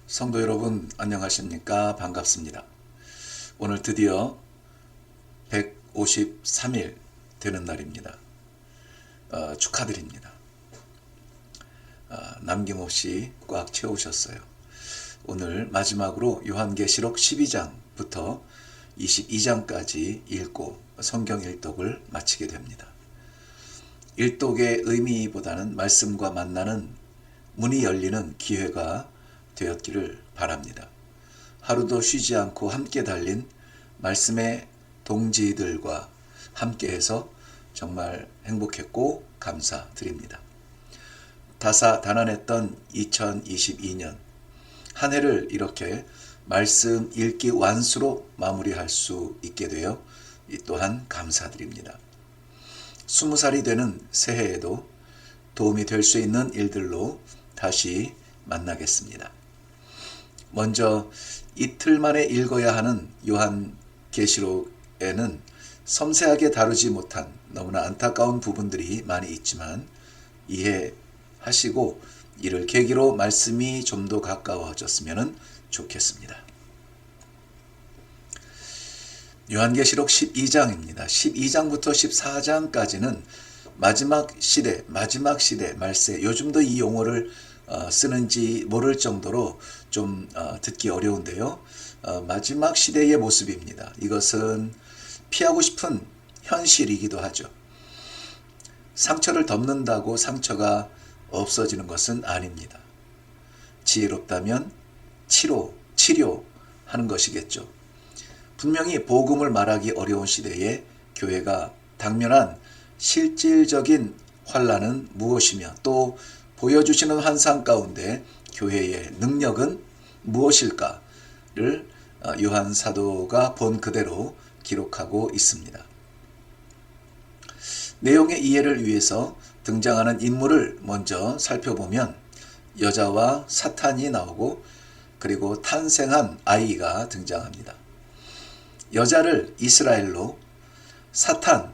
성도 여러분 안녕하십니까? 반갑습니다. 오늘 드디어 153일 되는 날입니다. 축하드립니다. 남김없이 꽉 채우셨어요. 오늘 마지막으로 요한계시록 12장부터 22장까지 읽고 성경 일독을 마치게 됩니다. 일독의 의미보다는 말씀과 만나는 문이 열리는 기회가 되었기를 바랍니다. 하루도 쉬지 않고 함께 달린 말씀의 동지들과 함께해서 정말 행복했고 감사드립니다. 다사다난했던 2022년 한 해를 이렇게 말씀 읽기 완수로 마무리할 수 있게 되어 또한 감사드립니다. 20살이 되는 새해에도 도움이 될 수 있는 일들로 다시 만나겠습니다. 먼저 이틀 만에 읽어야 하는 요한계시록에는 섬세하게 다루지 못한 너무나 안타까운 부분들이 많이 있지만 이해하시고 이를 계기로 말씀이 좀 더 가까워졌으면 좋겠습니다. 요한계시록 12장입니다. 12장부터 14장까지는 마지막 시대, 말세. 요즘도 이 용어를 쓰는지 모를 정도로 좀 듣기 어려운데요. 마지막 시대의 모습입니다. 이것은 피하고 싶은 현실이기도 하죠. 상처를 덮는다고 상처가 없어지는 것은 아닙니다. 지혜롭다면 치료하는 것이겠죠. 분명히 복음을 말하기 어려운 시대에 교회가 당면한 실질적인 환난은 무엇이며 또 보여주시는 환상 가운데 교회의 능력은 무엇일까를 요한 사도가 본 그대로 기록하고 있습니다. 내용의 이해를 위해서 등장하는 인물을 먼저 살펴보면 여자와 사탄이 나오고 그리고 탄생한 아이가 등장합니다. 여자를 이스라엘로, 사탄,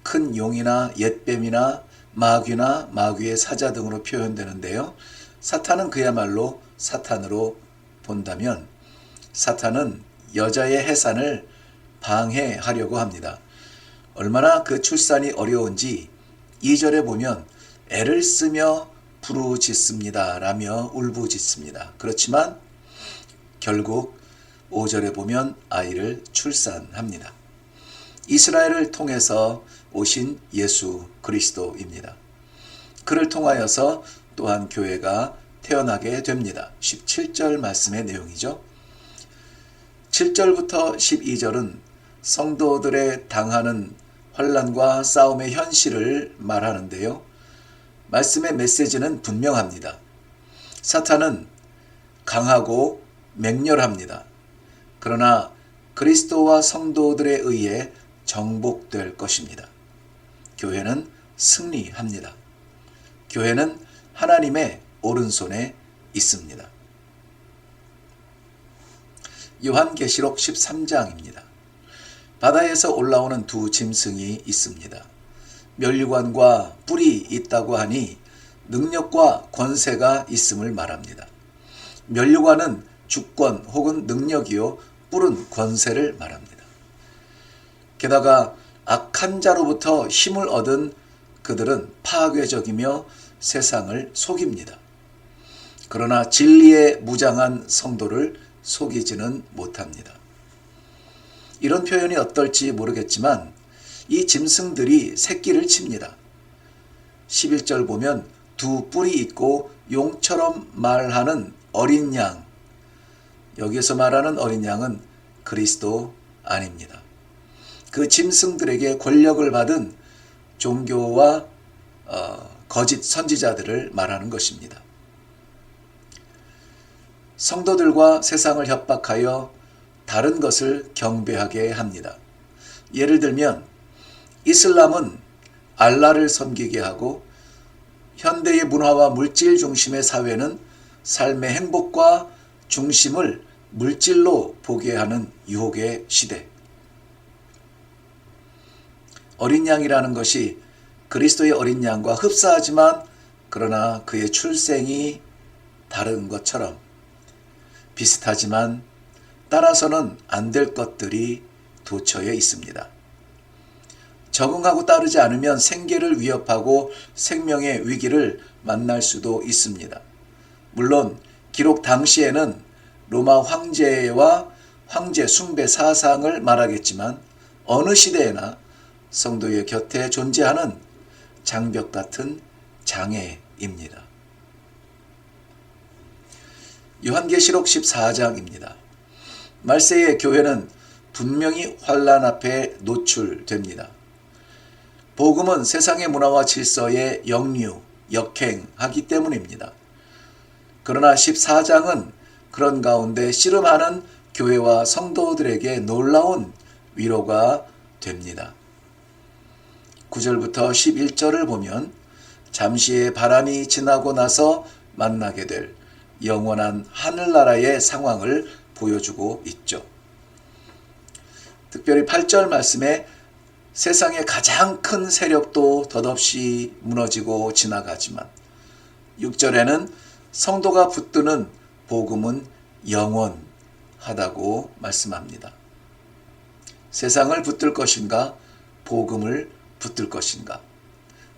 큰 용이나 옛뱀이나 마귀나 마귀의 사자 등으로 표현되는데요. 사탄은 그야말로 사탄으로 본다면 사탄은 여자의 해산을 방해하려고 합니다. 얼마나 그 출산이 어려운지 2절에 보면 애를 쓰며 부르짖습니다 라며 울부짖습니다. 그렇지만 결국 5절에 보면 아이를 출산합니다. 이스라엘을 통해서 오신 예수 그리스도입니다. 그를 통하여서 또한 교회가 태어나게 됩니다. 17절 말씀의 내용이죠. 7절부터 12절은 성도들의 당하는 환난과 싸움의 현실을 말하는데요. 말씀의 메시지는 분명합니다. 사탄은 강하고 맹렬합니다. 그러나 그리스도와 성도들에 의해 정복될 것입니다. 교회는 승리합니다. 교회는 하나님의 오른손에 있습니다. 요한계시록 13장입니다. 바다에서 올라오는 두 짐승이 있습니다. 면류관과 뿔이 있다고 하니 능력과 권세가 있음을 말합니다. 면류관은 주권 혹은 능력이요, 뿔은 권세를 말합니다. 게다가 악한 자로부터 힘을 얻은 그들은 파괴적이며 세상을 속입니다. 그러나 진리에 무장한 성도를 속이지는 못합니다. 이런 표현이 어떨지 모르겠지만 이 짐승들이 새끼를 칩니다. 11절 보면 두 뿔이 있고 용처럼 말하는 어린 양, 여기서 말하는 어린 양은 그리스도 아닙니다. 그 짐승들에게 권력을 받은 종교와 거짓 선지자들을 말하는 것입니다. 성도들과 세상을 협박하여 다른 것을 경배하게 합니다. 예를 들면 이슬람은 알라를 섬기게 하고 현대의 문화와 물질 중심의 사회는 삶의 행복과 중심을 물질로 보게 하는 유혹의 시대. 어린 양이라는 것이 그리스도의 어린 양과 흡사하지만 그러나 그의 출생이 다른 것처럼 비슷하지만 따라서는 안 될 것들이 도처에 있습니다. 적응하고 따르지 않으면 생계를 위협하고 생명의 위기를 만날 수도 있습니다. 물론 기록 당시에는 로마 황제와 황제 숭배 사상을 말하겠지만 어느 시대에나 성도의 곁에 존재하는 장벽 같은 장애입니다. 요한계시록 14장입니다. 말세의 교회는 분명히 환난 앞에 노출됩니다. 복음은 세상의 문화와 질서에 역류, 역행하기 때문입니다. 그러나 14장은 그런 가운데 씨름하는 교회와 성도들에게 놀라운 위로가 됩니다. 9절부터 11절을 보면 잠시의 바람이 지나고 나서 만나게 될 영원한 하늘나라의 상황을 보여주고 있죠. 특별히 8절 말씀에 세상의 가장 큰 세력도 덧없이 무너지고 지나가지만 6절에는 성도가 붙드는 복음은 영원하다고 말씀합니다. 세상을 붙들 것인가? 복음을 붙들 것인가?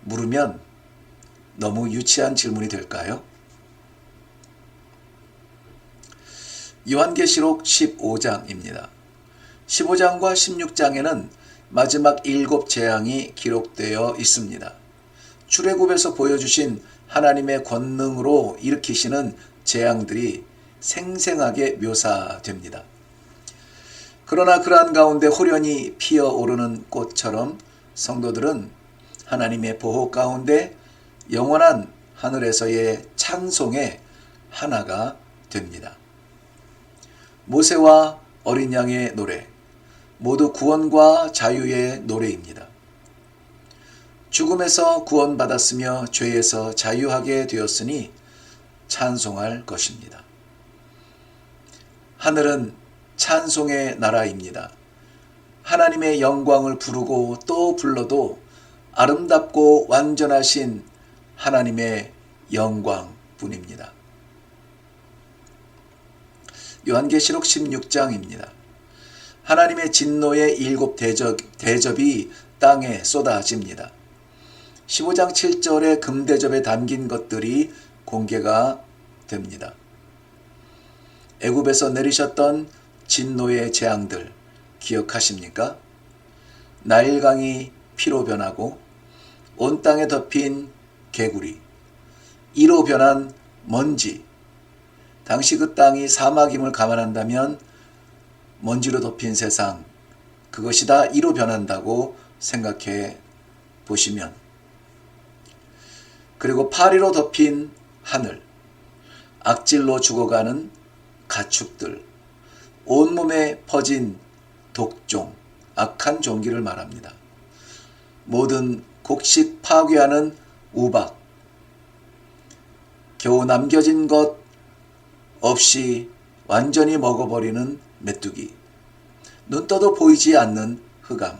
물으면 너무 유치한 질문이 될까요? 요한계시록 15장입니다. 15장과 16장에는 마지막 7 재앙이 기록되어 있습니다. 출애굽에서 보여주신 하나님의 권능으로 일으키시는 재앙들이 생생하게 묘사됩니다. 그러나 그러한 가운데 호련히 피어오르는 꽃처럼 성도들은 하나님의 보호 가운데 영원한 하늘에서의 찬송의 하나가 됩니다. 모세와 어린 양의 노래, 모두 구원과 자유의 노래입니다. 죽음에서 구원받았으며 죄에서 자유하게 되었으니 찬송할 것입니다. 하늘은 찬송의 나라입니다. 하나님의 영광을 부르고 또 불러도 아름답고 완전하신 하나님의 영광뿐입니다. 요한계시록 16장입니다. 하나님의 진노의 7 대접이 땅에 쏟아집니다. 15장 7절의 금대접에 담긴 것들이 공개가 됩니다. 애굽에서 내리셨던 진노의 재앙들 기억하십니까? 나일강이 피로 변하고 온 땅에 덮인 개구리, 이로 변한 먼지, 당시 그 땅이 사막임을 감안한다면 먼지로 덮인 세상, 그것이 다 이로 변한다고 생각해 보시면, 그리고 파리로 덮인 하늘, 악질로 죽어가는 가축들, 온몸에 퍼진 독종, 악한 종기를 말합니다. 모든 곡식 파괴하는 우박, 겨우 남겨진 것 없이 완전히 먹어버리는 메뚜기, 눈 떠도 보이지 않는 흑암,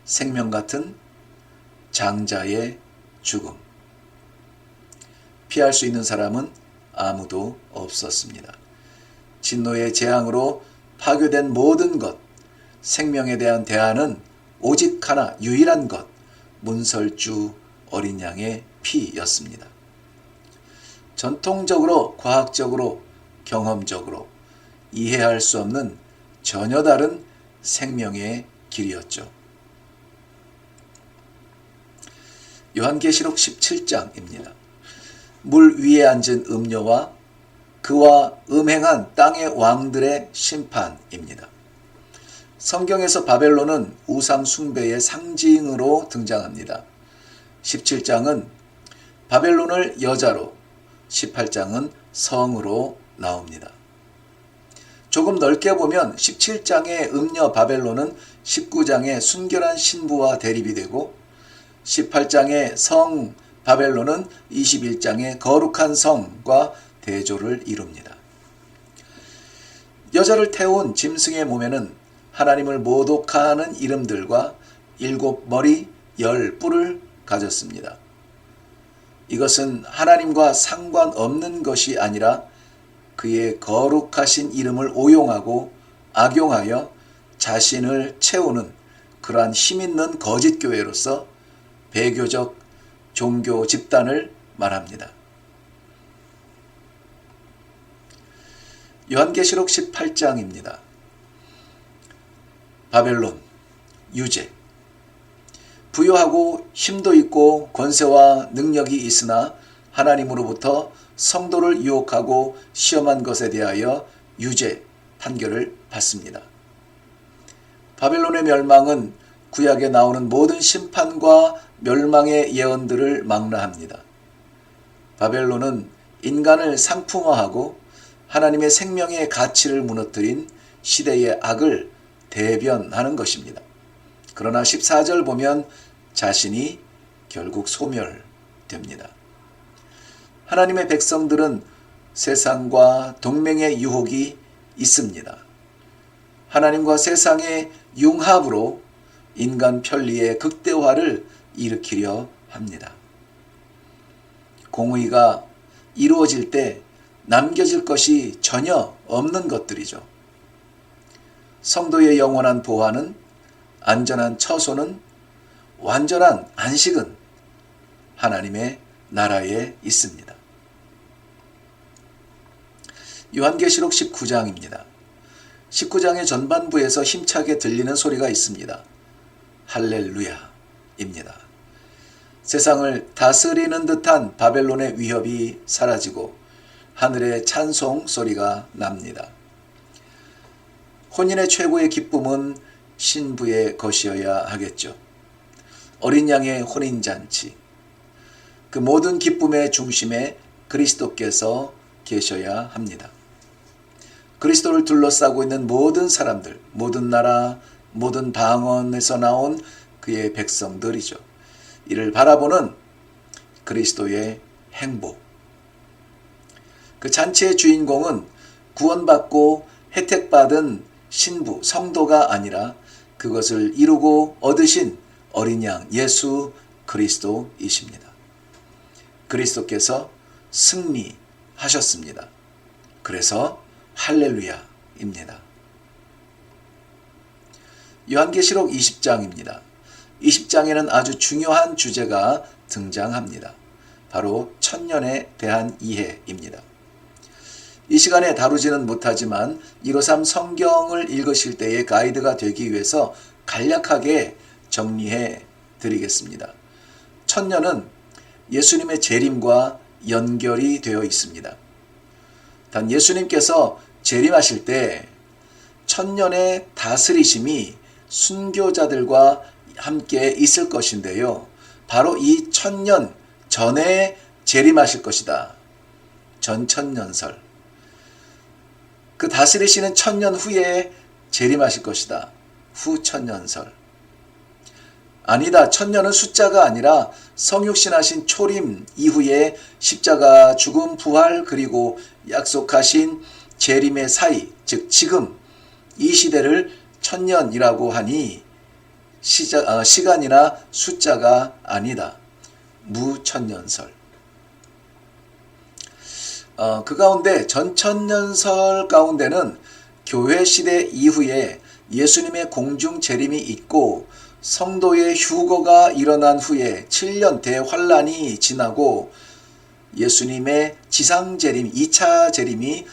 생명 같은 장자의 죽음. 피할 수 있는 사람은 아무도 없었습니다. 진노의 재앙으로 파괴된 모든 것, 생명에 대한 대안은 오직 하나, 유일한 것, 문설주 어린 양의 피였습니다. 전통적으로, 과학적으로, 경험적으로 이해할 수 없는 전혀 다른 생명의 길이었죠. 요한계시록 17장입니다. 물 위에 앉은 음녀와 그와 음행한 땅의 왕들의 심판입니다. 성경에서 바벨론은 우상 숭배의 상징으로 등장합니다. 17장은 바벨론을 여자로, 18장은 성으로 나옵니다. 조금 넓게 보면 17장의 음녀 바벨론은 19장의 순결한 신부와 대립이 되고 18장의 성 바벨론은 21장의 거룩한 성과 대조를 이룹니다. 여자를 태운 짐승의 몸에는 하나님을 모독하는 이름들과 7 머리 10 뿔을 가졌습니다. 이것은 하나님과 상관없는 것이 아니라 그의 거룩하신 이름을 오용하고 악용하여 자신을 채우는 그러한 힘있는 거짓 교회로서 배교적 종교 집단을 말합니다. 요한계시록 18장입니다. 바벨론, 유죄. 부유하고 힘도 있고 권세와 능력이 있으나 하나님으로부터 성도를 유혹하고 시험한 것에 대하여 유죄 판결을 받습니다. 바벨론의 멸망은 구약에 나오는 모든 심판과 멸망의 예언들을 망라합니다. 바벨론은 인간을 상품화하고 하나님의 생명의 가치를 무너뜨린 시대의 악을 대변하는 것입니다. 그러나 14절 보면 자신이 결국 소멸됩니다. 하나님의 백성들은 세상과 동맹의 유혹이 있습니다. 하나님과 세상의 융합으로 인간 편리의 극대화를 일으키려 합니다. 공의가 이루어질 때 남겨질 것이 전혀 없는 것들이죠. 성도의 영원한 보화는, 안전한 처소는, 완전한 안식은 하나님의 나라에 있습니다. 요한계시록 19장입니다. 19장의 전반부에서 힘차게 들리는 소리가 있습니다. 할렐루야입니다. 세상을 다스리는 듯한 바벨론의 위협이 사라지고 하늘의 찬송 소리가 납니다. 혼인의 최고의 기쁨은 신부의 것이어야 하겠죠. 어린 양의 혼인잔치. 그 모든 기쁨의 중심에 그리스도께서 계셔야 합니다. 그리스도를 둘러싸고 있는 모든 사람들, 모든 나라, 모든 방언에서 나온 그의 백성들이죠. 이를 바라보는 그리스도의 행복. 그 잔치의 주인공은 구원받고 혜택받은 신부, 성도가 아니라 그것을 이루고 얻으신 어린 양 예수 그리스도이십니다. 그리스도께서 승리하셨습니다. 그래서 할렐루야입니다. 요한계시록 20장입니다. 20장에는 아주 중요한 주제가 등장합니다. 바로 천년에 대한 이해입니다. 이 시간에 다루지는 못하지만 153 성경을 읽으실 때의 가이드가 되기 위해서 간략하게 정리해 드리겠습니다. 천년은 예수님의 재림과 연결이 되어 있습니다. 단 예수님께서 재림하실 때 천년의 다스리심이 순교자들과 함께 있을 것인데요. 바로 이 천년 전에 재림하실 것이다. 전천년설. 그 다스리시는 천년 후에 재림하실 것이다. 후천년설. 아니다. 천년은 숫자가 아니라 성육신하신 초림 이후에 십자가, 죽음, 부활 그리고 약속하신 재림의 사이, 즉 지금 이 시대를 천년이라고 하니 시간이나 숫자가 아니다. 무천년설. 그 가운데 전천년설 가운데는 교회 시대 이후에 예수님의 공중 재림이 있고 성도의 휴거가 일어난 후에 7년 대환란이 지나고 예수님의 지상 재림, 2차 재림이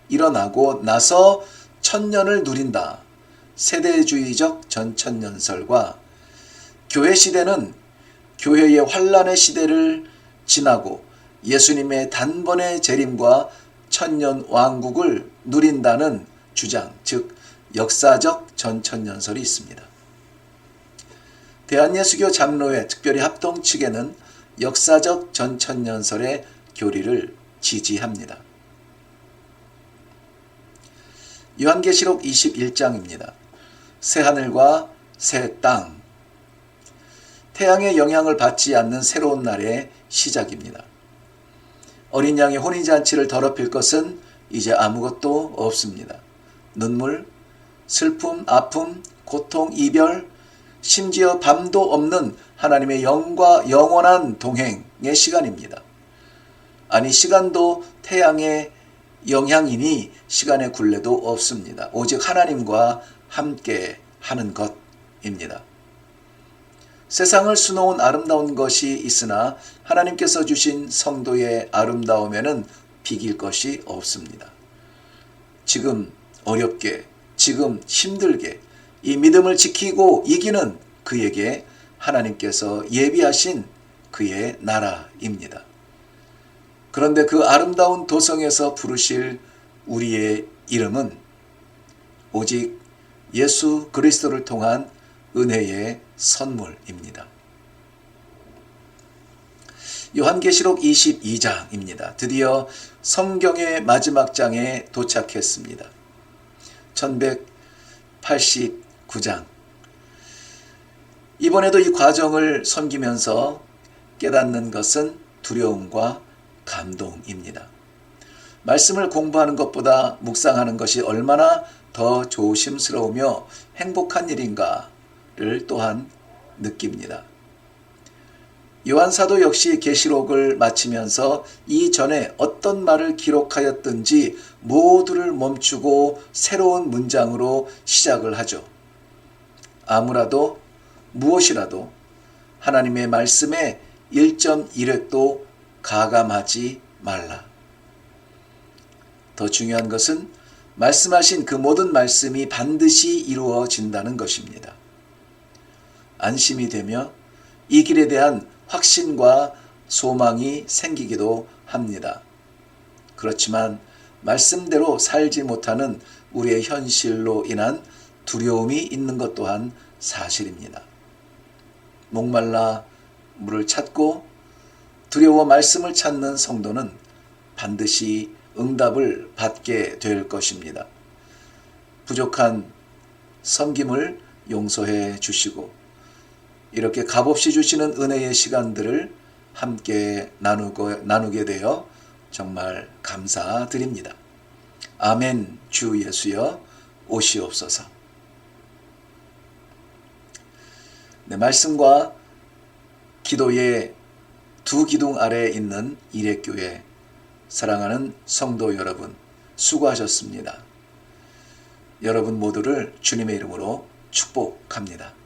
일어나고 나서 천년을 누린다. 세대주의적 전천년설과 교회 시대는 교회의 환란의 시대를 지나고 예수님의 단번의 재림과 천년 왕국을 누린다는 주장, 즉 역사적 전천년설이 있습니다. 대한예수교 장로회 특별히 합동 측에는 역사적 전천년설의 교리를 지지합니다. 요한계시록 21장입니다. 새하늘과 새 땅. 태양의 영향을 받지 않는 새로운 날의 시작입니다. 어린 양의 혼인잔치를 더럽힐 것은 이제 아무것도 없습니다. 눈물, 슬픔, 아픔, 고통, 이별, 심지어 밤도 없는 하나님의 영과 영원한 동행의 시간입니다. 아니 시간도 태양의 영향이니 시간의 굴레도 없습니다. 오직 하나님과 함께 하는 것입니다. 세상을 수놓은 아름다운 것이 있으나 하나님께서 주신 성도의 아름다움에는 비길 것이 없습니다. 지금 어렵게, 지금 힘들게 이 믿음을 지키고 이기는 그에게 하나님께서 예비하신 그의 나라입니다. 그런데 그 아름다운 도성에서 부르실 우리의 이름은 오직 예수 그리스도를 통한 은혜의 선물입니다. 요한계시록 22장입니다. 드디어 성경의 마지막 장에 도착했습니다. 1189장. 이번에도 이 과정을 섬기면서 깨닫는 것은 두려움과 감동입니다. 말씀을 공부하는 것보다 묵상하는 것이 얼마나 더 조심스러우며 행복한 일인가를 또한 느낍니다. 요한사도 역시 계시록을 마치면서 이전에 어떤 말을 기록하였든지 모두를 멈추고 새로운 문장으로 시작을 하죠. 아무라도 무엇이라도 하나님의 말씀에 1.1획도 가감하지 말라. 더 중요한 것은 말씀하신 그 모든 말씀이 반드시 이루어진다는 것입니다. 안심이 되며 이 길에 대한 확신과 소망이 생기기도 합니다. 그렇지만 말씀대로 살지 못하는 우리의 현실로 인한 두려움이 있는 것 또한 사실입니다. 목말라 물을 찾고 두려워 말씀을 찾는 성도는 반드시 응답을 받게 될 것입니다. 부족한 섬김을 용서해 주시고 이렇게 값없이 주시는 은혜의 시간들을 함께 나누게 되어 정말 감사드립니다. 아멘. 주 예수여 오시옵소서. 네, 말씀과 기도의 두 기둥 아래에 있는 일회교회 사랑하는 성도 여러분 수고하셨습니다. 여러분 모두를 주님의 이름으로 축복합니다.